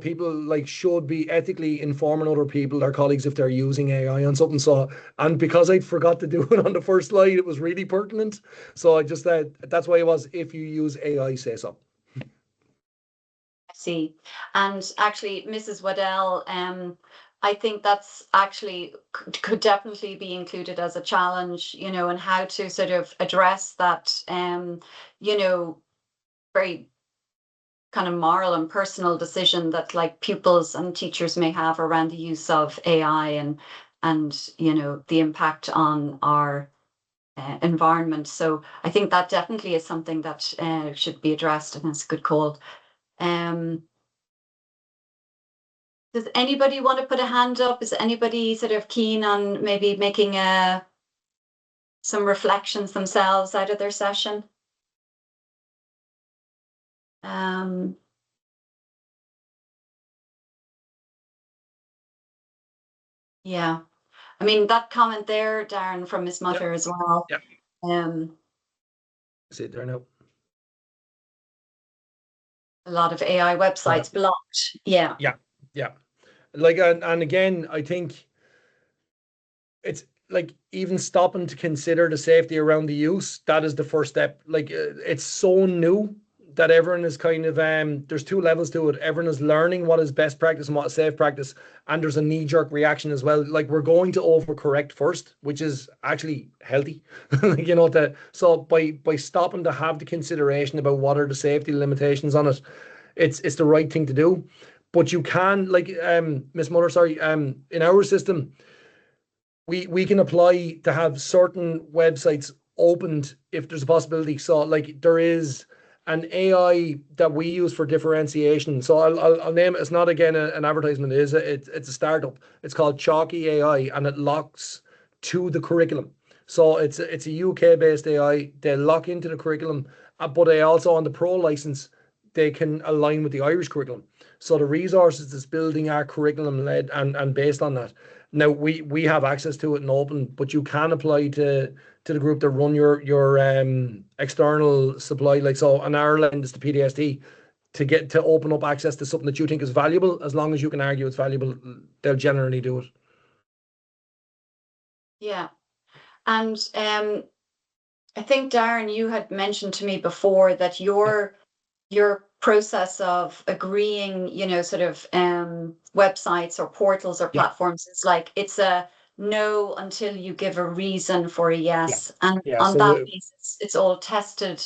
people like should be ethically informing other people, their colleagues, if they're using AI on something. So, and because I forgot to do it on the first slide, it was really pertinent. So I just said that's why it was, if you use AI, say so.
I see. And actually, Mrs. Waddell, I think that's actually could definitely be included as a challenge, and how to sort of address that, very kind of moral and personal decision that like pupils and teachers may have around the use of AI and the impact on our environment. So I think that definitely is something that should be addressed, and it's a good call. Does anybody want to put a hand up? Is anybody sort of keen on maybe making some reflections themselves out of their session? Yeah, I mean that comment there, Darren, from Miss Mutter as well.
Yeah. See it there now.
A lot of AI websites blocked. Yeah.
Yeah. Like, and again, I think it's like even stopping to consider the safety around the use. That is the first step. Like, it's so new that everyone is kind of there's 2 levels to it. Everyone is learning what is best practice and what is safe practice, and there's a knee-jerk reaction as well. Like, we're going to overcorrect first, which is actually healthy. So by stopping to have the consideration about what are the safety limitations on it, it's the right thing to do. But you can, like Miss Muller, sorry, in our system, we can apply to have certain websites opened if there's a possibility. So like there is an AI that we use for differentiation. So I'll name it. It's not again an advertisement. It's a startup. It's called Chalky AI, and it locks to the curriculum. So it's a UK based AI. They lock into the curriculum, but they also, on the pro license, they can align with the Irish curriculum. So the resources is building our curriculum led and based on that. Now we have access to it and open, but you can apply to the group that run your external supply. Like, so on our end is the PDST, to open up access to something that you think is valuable. As long as you can argue it's valuable, they'll generally do it.
Yeah. And I think, Darren, you had mentioned to me before that your process of agreeing, sort of websites or portals or platforms is like it's a no until you give a reason for a yes. And on that basis, it's all tested.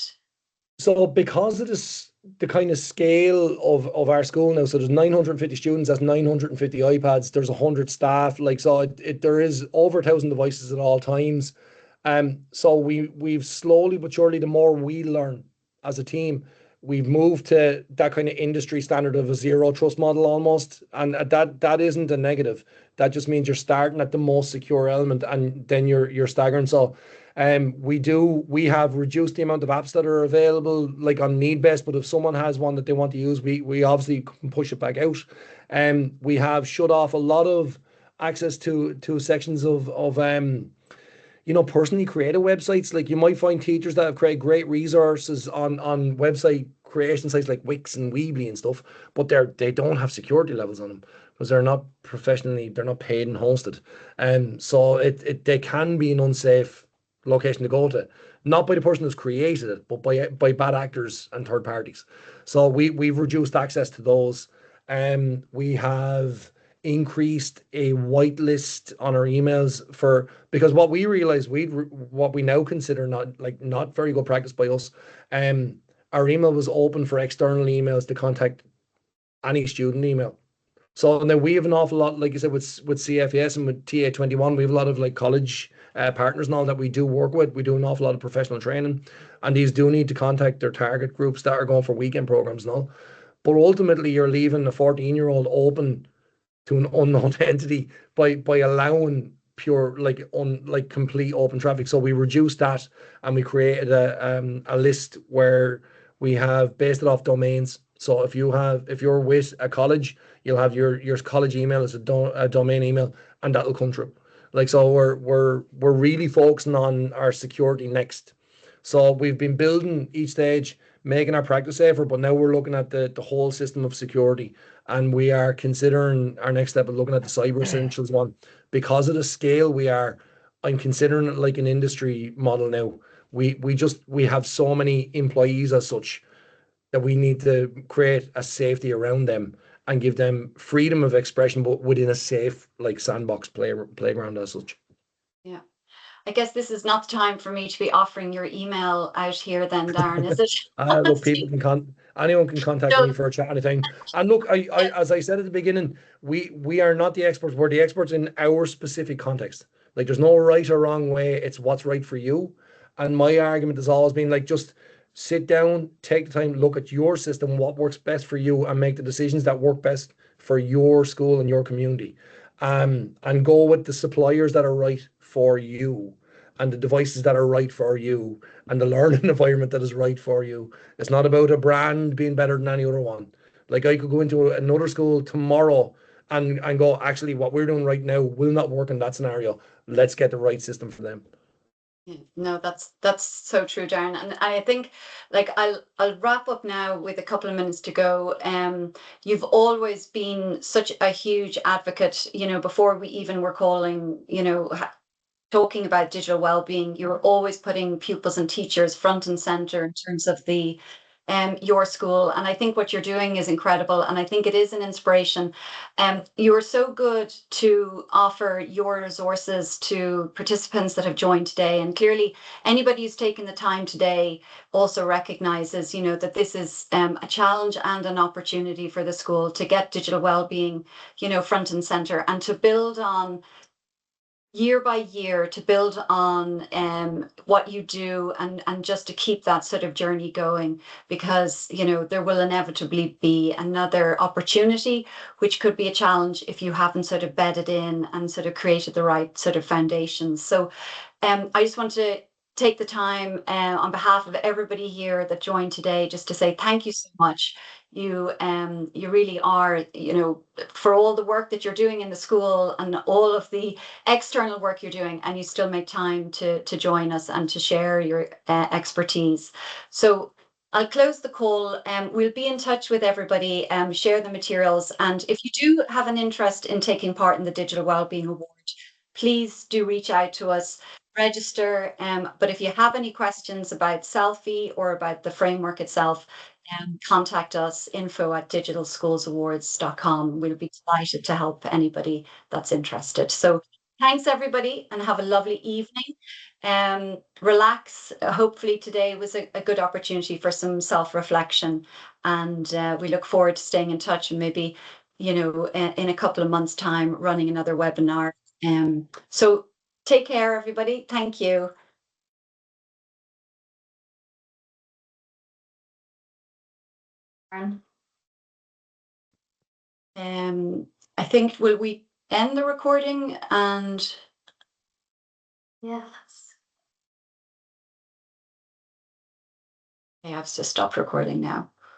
So because it is the kind of scale of our school now. So there's 950 students, that's 950 iPads. There's 100 staff. Like, so there is over 1,000 devices at all times. So we've slowly but surely, the more we learn as a team, we've moved to that kind of industry standard of a zero trust model almost. And that isn't a negative. That just means you're starting at the most secure element, and then you're staggering. So we have reduced the amount of apps that are available, like on need based, but if someone has one that they want to use, we obviously can push it back out. We have shut off a lot of access to sections of personally created websites. Like, you might find teachers that have created great resources on website creation sites like Wix and Weebly and stuff, but they don't have security levels on them because they're not paid and hosted. So they can be an unsafe location to go to, not by the person who's created it, but by bad actors and third parties. So we've reduced access to those. We have increased a whitelist on our emails because what we realized, what we now consider not very good practice by us. Our email was open for external emails to contact any student email. So now we have an awful lot, like you said, with CFES and with TA21, we have a lot of like college partners and all that we do work with. We do an awful lot of professional training, and these do need to contact their target groups that are going for weekend programs and all. But ultimately, you're leaving a 14-year-old open to an unknown entity by allowing pure like complete open traffic. So we reduced that, and we created a list where we have based it off domains. So if you're with a college, you'll have your college email as a domain email, and that'll come through. Like, so we're really focusing on our security next. So we've been building each stage, making our practice safer, but now we're looking at the whole system of security, and we are considering our next step of looking at the cyber essentials one. Because of the scale I'm considering it like an industry model now. We have so many employees as such that we need to create a safety around them and give them freedom of expression, but within a safe like sandbox playground as such.
Yeah. I guess this is not the time for me to be offering your email out here then, Darren, is it?
Look, anyone can contact
No,
me for a chat, anything. And look, as I said at the beginning, we are not the experts. We're the experts in our specific context. Like, there's no right or wrong way. It's what's right for you. And my argument has always been like, just sit down, take the time, look at your system, what works best for you, and make the decisions that work best for your school and your community. And go with the suppliers that are right for you, and the devices that are right for you, and the learning environment that is right for you. It's not about a brand being better than any other one. Like, I could go into another school tomorrow and go, actually, what we're doing right now will not work in that scenario. Let's get the right system for them.
yeah, no, that's so true, Darren. And I think, like, I'll wrap up now with a couple of minutes to go. You've always been such a huge advocate, before we even were calling, talking about digital well-being. You're always putting pupils and teachers front and center in terms of your school, and I think what you're doing is incredible, and I think it is an inspiration. You're so good to offer your resources to participants that have joined today, and clearly anybody who's taken the time today also recognizes, that this is a challenge and an opportunity for the school to get digital well-being, front and center, and to build on year by year, to build on what you do, and just to keep that sort of journey going, because there will inevitably be another opportunity which could be a challenge if you haven't sort of bedded in and sort of created the right sort of foundations. So I just want to take the time on behalf of everybody here that joined today, just to say thank you so much. You really are, for all the work that you're doing in the school and all of the external work you're doing, and you still make time to join us and to share your expertise. So I'll close the call. We'll be in touch with everybody, share the materials. And if you do have an interest in taking part in the Digital Wellbeing Award, please do reach out to us, register. But if you have any questions about Selfie or about the framework itself, contact us, info@digitalschoolsawards.com. We'll be delighted to help anybody that's interested. So thanks everybody, and have a lovely evening. Relax. Hopefully today was a good opportunity for some self-reflection, and we look forward to staying in touch, and maybe, in a couple of months' time running another webinar. So take care, everybody. Thank you. I think, will we end the recording? And
Yeah.
I have to stop recording now.